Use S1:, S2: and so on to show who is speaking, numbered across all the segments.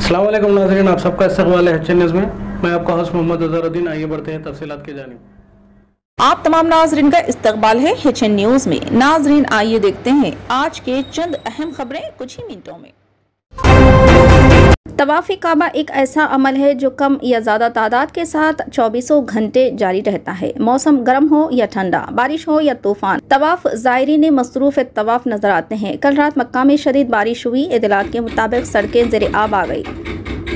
S1: अस्सलाम वालेकुम नाज़रीन, आप सबका इस्तक़बाल है HN न्यूज़ में। मैं आपका होस्ट मोहम्मद अज़हरुद्दीन। आइए बढ़ते हैं तफसीलात की जानिब।
S2: आप तमाम नाज़रीन का इस्तक़बाल है HN न्यूज़ में। नाज़रीन आइए देखते हैं आज के चंद अहम खबरें कुछ ही मिनटों में। तवाफ़े काबा एक ऐसा अमल है जो कम या ज़्यादा तादाद के साथ 24 घंटे जारी रहता है। मौसम गर्म हो या ठंडा, बारिश हो या तूफान, तवाफ ज़ायरीन मसरूफ़ तवाफ नजर आते हैं। कल रात मक्का में शदीद बारिश हुई। इत्तलात के मुताबिक सड़कें ज़ेरे आब आ गई।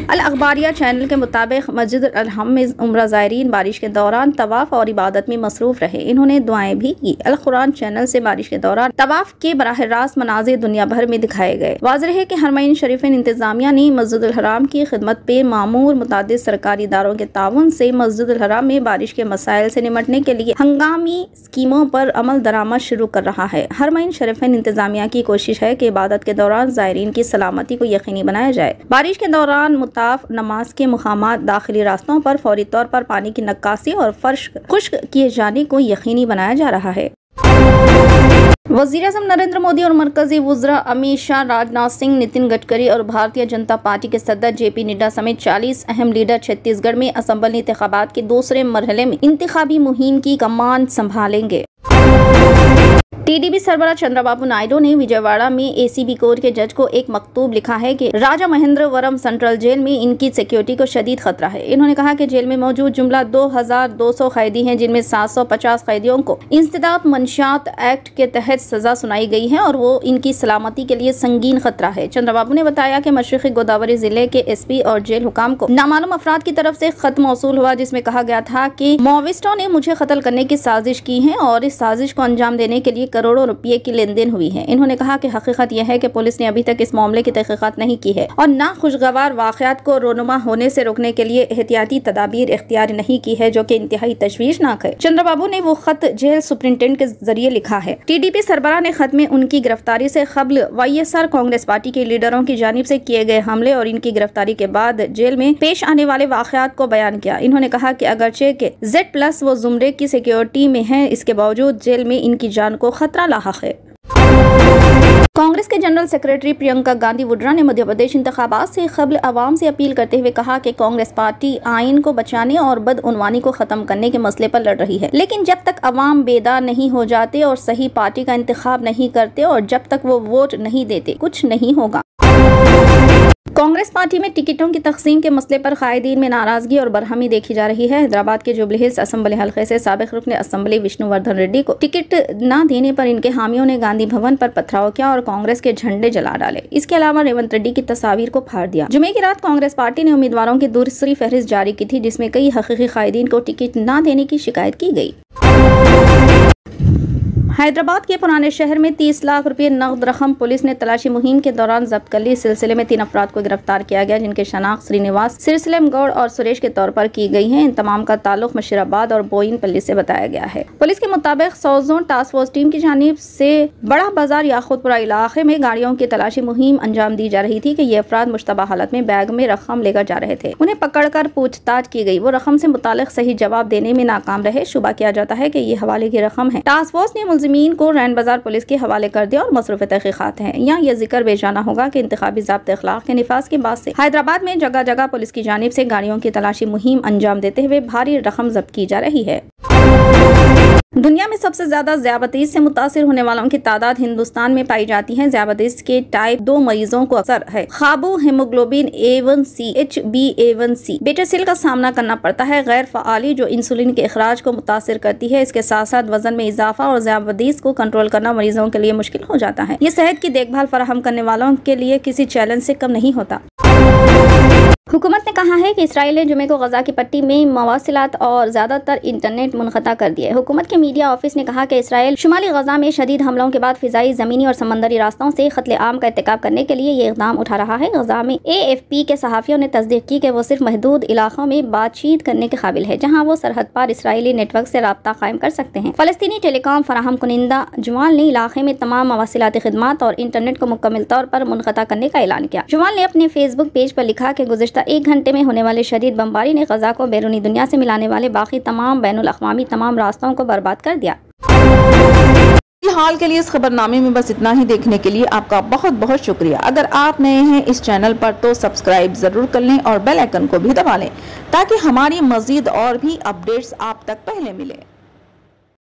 S2: अल अखबारिया चैनल के मुताबिक मस्जिद अल हरम में उम्रा ज़ायरीन बारिश के दौरान तवाफ और इबादत में मसरूफ रहे। इन्होंने दुआएं भी की। अल कुरान चैनल से बारिश के दौरान तवाफ के बराह रास्त मनाज़िर दुनिया भर में दिखाए गए। वाज़ेह है कि हरमैन शरीफैन इंतजामिया ने मस्जिद अल हराम की खिदमत पे मामूर मुतादिद सरकारी इदारों के ताउन से मस्जिद अल हराम में बारिश के मसाइल से निमटने के लिए हंगामी स्कीमों पर अमल दरामद शुरू कर रहा है। हरमैन शरीफैन इंतजामिया की कोशिश है कि इबादत के दौरान ज़ायरीन की सलामती को यकीनी बनाया जाए। बारिश के दौरान नमाज के मुकामात दाखिली रास्तों पर फौरी तौर पर पानी की नक्कासी और फर्श खुश्क किए जाने को यकीनी बनाया जा रहा है। वज़ीर-ए-आज़म नरेंद्र मोदी और मरकजी वुज़रा अमित शाह, राजनाथ सिंह, नितिन गडकरी और भारतीय जनता पार्टी के सदर JP नड्डा समेत 40 अहम लीडर छत्तीसगढ़ में असम्बली इंतखाबात के दूसरे मरहले में इंतखाबी मुहिम की कमान संभालेंगे। TDP सरबराह चंद्रबाबू नायडू ने विजयवाड़ा में ACB कोर्ट के जज को एक मकतूब लिखा है कि राजा महेंद्रवरम सेंट्रल जेल में इनकी सिक्योरिटी को शदीद खतरा है। इन्होंने कहा कि जेल में मौजूद जुमला 2200 कैदी हैं, जिनमें 750 कैदियों को इंसदाद मंशियात एक्ट के तहत सजा सुनाई गई है और वो इनकी सलामती के लिए संगीन खतरा है। चंद्रबाबू ने बताया कि मशरक़ी गोदावरी जिले के SP और जेल हुकाम को नामालूम अफराद की तरफ से खत मौसूल हुआ, जिसमें कहा गया था कि माओविस्टों ने मुझे कत्ल करने की साजिश की है और इस साजिश को अंजाम देने के लिए करोड़ों रुपये की लेन देन हुई है। इन्होंने कहा कि हकीकत यह है कि पुलिस ने अभी तक इस मामले की तहकीकात नहीं की है और ना खुशगवार वाक़यात को रोनुमा होने से रोकने के लिए एहतियाती तदाबीर इख्तियार नहीं की है, जो कि इंतहाई तशवीशनाक है। चंद्रबाबू ने वो खत जेल सुप्रिंटेंडेंट के जरिए लिखा है। TDP सरबराह ने खत में उनकी गिरफ्तारी से कबल YSR कांग्रेस पार्टी के लीडरों की जानिब से किए गए हमले और इनकी गिरफ्तारी के बाद जेल में पेश आने वाले वाक़यात को बयान किया। इन्होंने कहा कि अगरचे के Z+ वो जुमरे की सिक्योरिटी में है, इसके बावजूद जेल में इनकी जान को खतरा लाहक है। कांग्रेस के जनरल सेक्रेटरी प्रियंका गांधी वड्रा ने मध्य प्रदेश इंतखाबात से कबल अवाम से अपील करते हुए कहा कि कांग्रेस पार्टी आइन को बचाने और बदउनवानी को खत्म करने के मसले पर लड़ रही है, लेकिन जब तक अवाम बेदार नहीं हो जाते और सही पार्टी का इंतखाब नहीं करते और जब तक वो वोट नहीं देते, कुछ नहीं होगा। कांग्रेस पार्टी में टिकटों की तकसीम के मसले पर कायदीन में नाराजगी और बरहमी देखी जा रही है। हैदराबाद के जुबली हिल्स असेंबली हल्के से साबिक रुकन असेंबली विष्णुवर्धन रेड्डी को टिकट न देने पर इनके हामियों ने गांधी भवन पर पथराव किया और कांग्रेस के झंडे जला डाले। इसके अलावा रेवंत रेड्डी की तस्वीर को फाड़ दिया। जुमे की रात कांग्रेस पार्टी ने उम्मीदवारों की दूसरी फहरिस्त जारी की थी, जिसमें कई हकीकी कायदीन को टिकट न देने की शिकायत की गई। हैदराबाद के पुराने शहर में 30 लाख रुपए नकद रकम पुलिस ने तलाशी मुहिम के दौरान जब्त कर ली। इस सिलसिले में 3 अफराद को गिरफ्तार किया गया, जिनके शनाख्त श्रीनिवास, सिरसलेम गौड़ और सुरेश के तौर पर की गई है। इन तमाम का ताल्लुक मशीराबाद और बोयनपल्ली से बताया गया है। पुलिस के मुताबिक 100 जोन टास्क फोर्स टीम की जानिब से बड़ा बाजार याकूतपुरा इलाके में गाड़ियों की तलाशी मुहिम अंजाम दी जा रही थी कि ये अफराद मुश्तबा हालत में बैग में रकम लेकर जा रहे थे। उन्हें पकड़कर पूछताछ की गई। वो रकम से मुतालिक सही जवाब देने में नाकाम रहे। शुबा किया जाता है कि ये हवाले की रकम है। टास्क फोर्स ने मुलजिमीन को रैन बाजार पुलिस के हवाले कर दिया और मसरूफ तहकीकात हैं। यहाँ यह जिक्र बेजाना होगा कि इंतखाबी ज़ाब्ते अखलाक के निफाज के बाद से हैदराबाद में जगह जगह पुलिस की जानिब से गाड़ियों की तलाशी मुहिम अंजाम देते हुए भारी रकम जब्त की जा रही है। दुनिया में सबसे ज्यादा ज़ियाबतीस से मुतासिर होने वालों की तादाद हिंदुस्तान में पाई जाती है। ज़ियाबतीस के टाइप 2 मरीजों को अक्सर है खाबू, हेमोग्लोबिन A1C, HbA1c, बेटा सेल का सामना करना पड़ता है। गैर फ़ाली जो इंसुलिन के अखराज को मुतासिर करती है। इसके साथ साथ वजन में इजाफा और ज़ियाबतीस को कंट्रोल करना मरीजों के लिए मुश्किल हो जाता है। ये सेहत की देखभाल फराहम करने वालों के लिए किसी चैलेंज से कम नहीं होता। हुकूमत ने कहा है कि इसराइल ने जुमे को गजा की पट्टी में मवासिलात और ज्यादातर इंटरनेट मुनक़ता कर दिए। हुकूमत के मीडिया ऑफिस ने कहा कि इसराइल शुमाली गजा में शदीद हमलों के बाद फिजाई, जमीनी और समंदरी रास्तों से कत्ले आम का इर्तिकाब करने के लिए ये इक़दाम उठा रहा है। गजा में AFP के सहाफ़ियों ने तस्दीक की कि वो सिर्फ महदूद इलाकों में बातचीत करने के काबिल है, जहाँ वो सरहद पार इसराइली नेटवर्क से राब्ता कायम कर सकते हैं। फ़लस्तीनी टेलीकॉम फराहम कुनिंदा जुमाल ने इलाके में तमाम मवासिलाती खिदमात और इंटरनेट को मुकम्मल तौर पर मुनक़ता करने का ऐलान किया। जुमाल ने अपने फेसबुक पेज पर लिखा कि गुज़िश्ता 1 घंटे में होने वाले शदीद बमबारी ने गजा को बैरूनी दुनिया से मिलाने वाले बाकी तमाम बैनुल अक़वामी तमाम रास्तों को बर्बाद कर दिया।
S3: फिलहाल के लिए इस खबरनामे में बस इतना ही। देखने के लिए आपका बहुत बहुत शुक्रिया। अगर आप नए हैं इस चैनल पर तो सब्सक्राइब जरूर कर लें और बेल आइकन को भी दबा लें ताकि हमारी मजीद और भी अपडेट्स आप तक पहले मिले।